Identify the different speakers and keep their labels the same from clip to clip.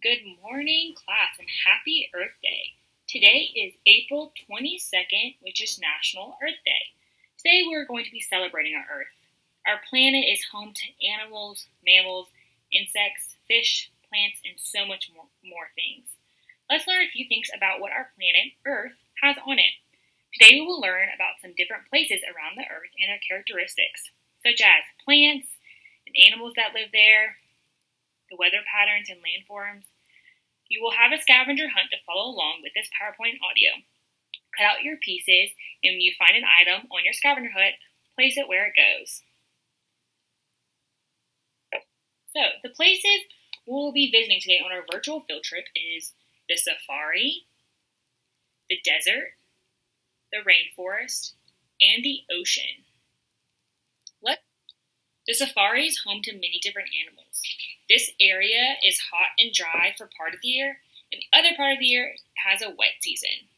Speaker 1: Good morning, class, and happy Earth Day. Today is April 22nd, which is National Earth Day. Today we're going to be celebrating our Earth. Our planet is home to animals, mammals, insects, fish, plants, and so much more things. Let's learn a few things about what our planet, Earth, has on it. Today we will learn about some different places around the Earth and their characteristics, such as plants and animals that live there, the weather patterns and landforms. You will have a scavenger hunt to follow along with this PowerPoint audio. Cut out your pieces, and when you find an item on your scavenger hunt, place it where it goes. So, the places we'll be visiting today on our virtual field trip is the safari, the desert, the rainforest, and the ocean. The safari is home to many different animals. This area is hot and dry for part of the year, and the other part of the year has a wet season.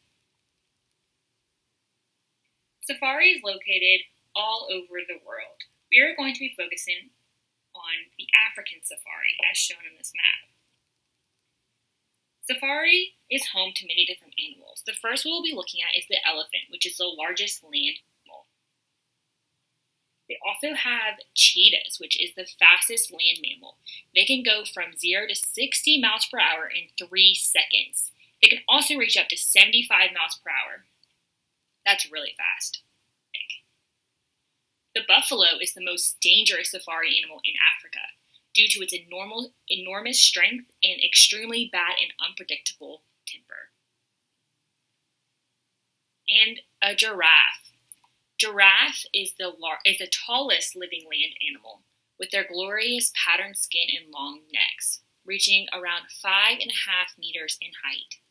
Speaker 1: Safari is located all over the world. We are going to be focusing on the African safari, as shown in this map. Safari is home to many different animals. The first we will be looking at is the elephant, which is the largest land animal. They also have cheetahs, which is the fastest land mammal. They can go from 0 to 60 miles per hour in 3 seconds. They can also reach up to 75 miles per hour. That's really fast. The buffalo is the most dangerous safari animal in Africa due to its enormous strength and extremely bad and unpredictable temper. And a giraffe. Giraffe is the tallest living land animal, with their glorious patterned skin and long necks, reaching around 5.5 meters in height.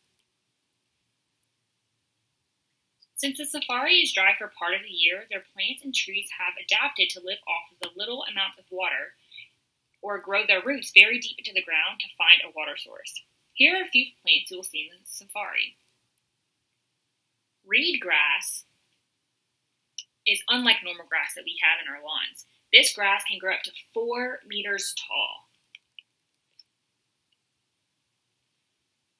Speaker 1: Since the safari is dry for part of the year, their plants and trees have adapted to live off of the little amount of water or grow their roots very deep into the ground to find a water source. Here are a few plants you will see in the safari. Reed grass is unlike normal grass that we have in our lawns. This grass can grow up to 4 meters tall.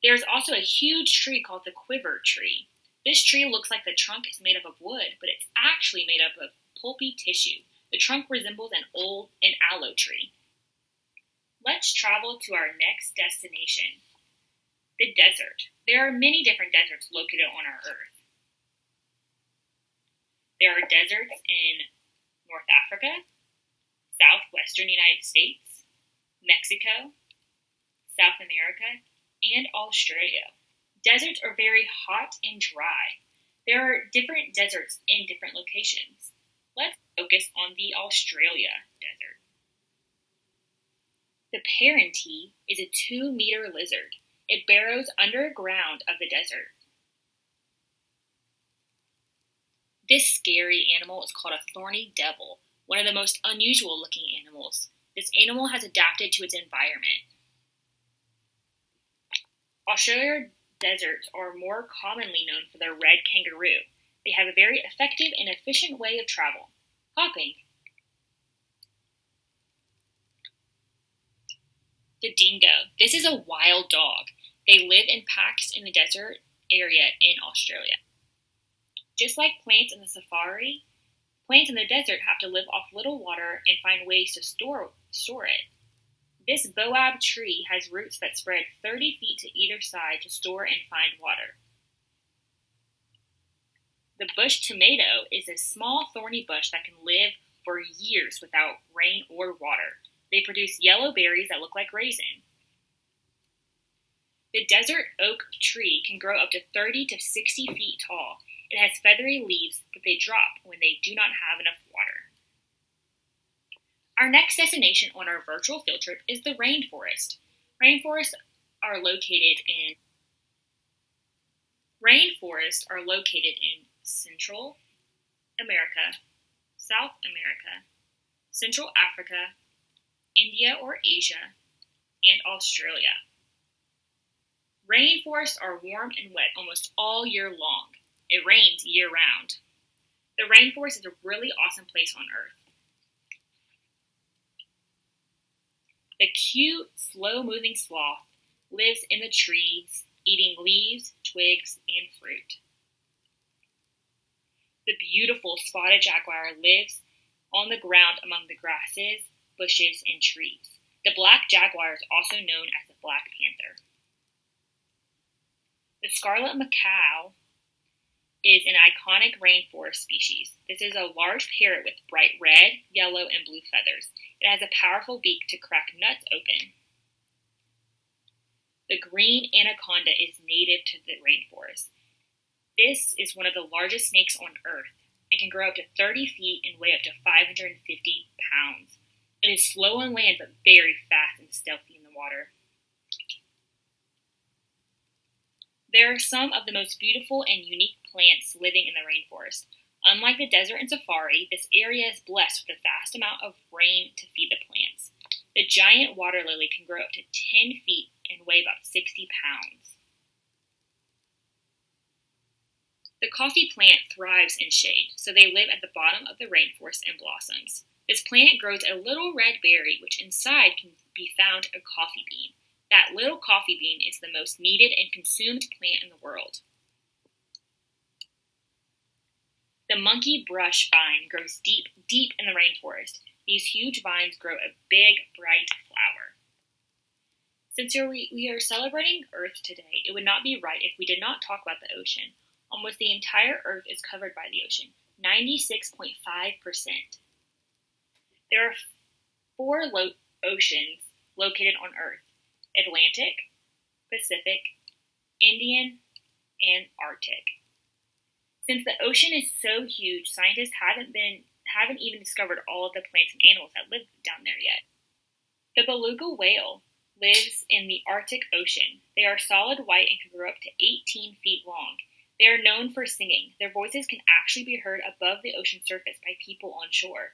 Speaker 1: There's also a huge tree called the quiver tree. This tree looks like the trunk is made up of wood, but it's actually made up of pulpy tissue. The trunk resembles an aloe tree. Let's travel to our next destination, the desert. There are many different deserts located on our Earth. There are deserts in North Africa, southwestern United States, Mexico, South America, and Australia. Deserts are very hot and dry. There are different deserts in different locations. Let's focus on the Australia desert. The Parenti is a 2-meter lizard. It burrows underground of the desert. This scary animal is called a thorny devil, one of the most unusual looking animals. This animal has adapted to its environment. Australia deserts are more commonly known for their red kangaroo. They have a very effective and efficient way of travel, hopping. The dingo. This is a wild dog. They live in packs in the desert area in Australia. Just like plants in the safari, plants in the desert have to live off little water and find ways to store it. This boab tree has roots that spread 30 feet to either side to store and find water. The bush tomato is a small thorny bush that can live for years without rain or water. They produce yellow berries that look like raisin. The desert oak tree can grow up to 30 to 60 feet tall. It has feathery leaves, but they drop when they do not have enough water. Our next destination on our virtual field trip is the rainforest. Rainforests are located in Central America, South America, Central Africa, India or Asia, and Australia. Rainforests are warm and wet almost all year long. It rains year-round. The rainforest is a really awesome place on Earth. The cute, slow-moving sloth lives in the trees, eating leaves, twigs, and fruit. The beautiful spotted jaguar lives on the ground among the grasses, bushes, and trees. The black jaguar is also known as the black panther. The scarlet macaw is an iconic rainforest species. This is a large parrot with bright red, yellow, and blue feathers. It has a powerful beak to crack nuts open. The green anaconda is native to the rainforest. This is one of the largest snakes on Earth. It can grow up to 30 feet and weigh up to 550 pounds. It is slow on land but very fast and stealthy in the water. There are some of the most beautiful and unique plants living in the rainforest. Unlike the desert and safari, this area is blessed with a vast amount of rain to feed the plants. The giant water lily can grow up to 10 feet and weigh about 60 pounds. The coffee plant thrives in shade, so they live at the bottom of the rainforest and blossoms. This plant grows a little red berry, which inside can be found a coffee bean. That little coffee bean is the most needed and consumed plant in the world. The monkey brush vine grows deep in the rainforest. These huge vines grow a big, bright flower. Since we are celebrating Earth today, it would not be right if we did not talk about the ocean. Almost the entire Earth is covered by the ocean, 96.5%. There are 4 oceans located on Earth: Atlantic, Pacific, Indian, and Arctic. Since the ocean is so huge, scientists haven't even discovered all of the plants and animals that live down there yet. The beluga whale lives in the Arctic Ocean. They are solid white and can grow up to 18 feet long. They are known for singing. Their voices can actually be heard above the ocean surface by people on shore.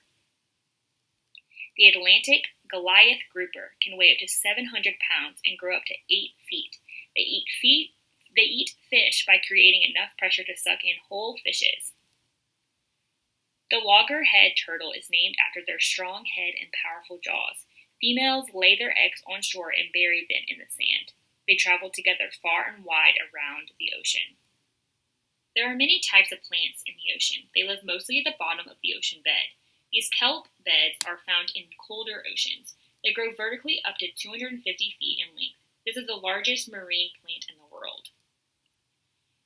Speaker 1: The Atlantic Goliath grouper can weigh up to 700 pounds and grow up to 8 feet. They eat fish by creating enough pressure to suck in whole fishes. The loggerhead turtle is named after their strong head and powerful jaws. Females lay their eggs on shore and bury them in the sand. They travel together far and wide around the ocean. There are many types of plants in the ocean. They live mostly at the bottom of the ocean bed. These kelp beds are found in colder oceans. They grow vertically up to 250 feet in length. This is the largest marine plant in the world.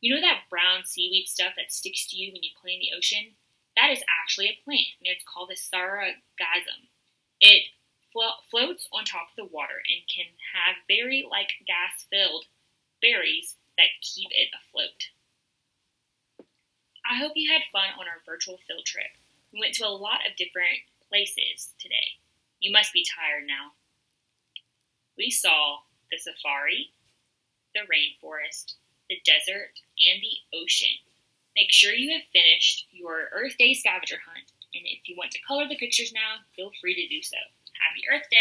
Speaker 1: You know that brown seaweed stuff that sticks to you when you play in the ocean? That is actually a plant, and it's called the sargassum. It floats on top of the water and can have berry-like gas-filled berries that keep it afloat. I hope you had fun on our virtual field trip. We went to a lot of different places today. You must be tired now. We saw the safari, the rainforest, the desert, and the ocean. Make sure you have finished your Earth Day scavenger hunt, and if you want to color the pictures now, feel free to do so. Happy Earth Day!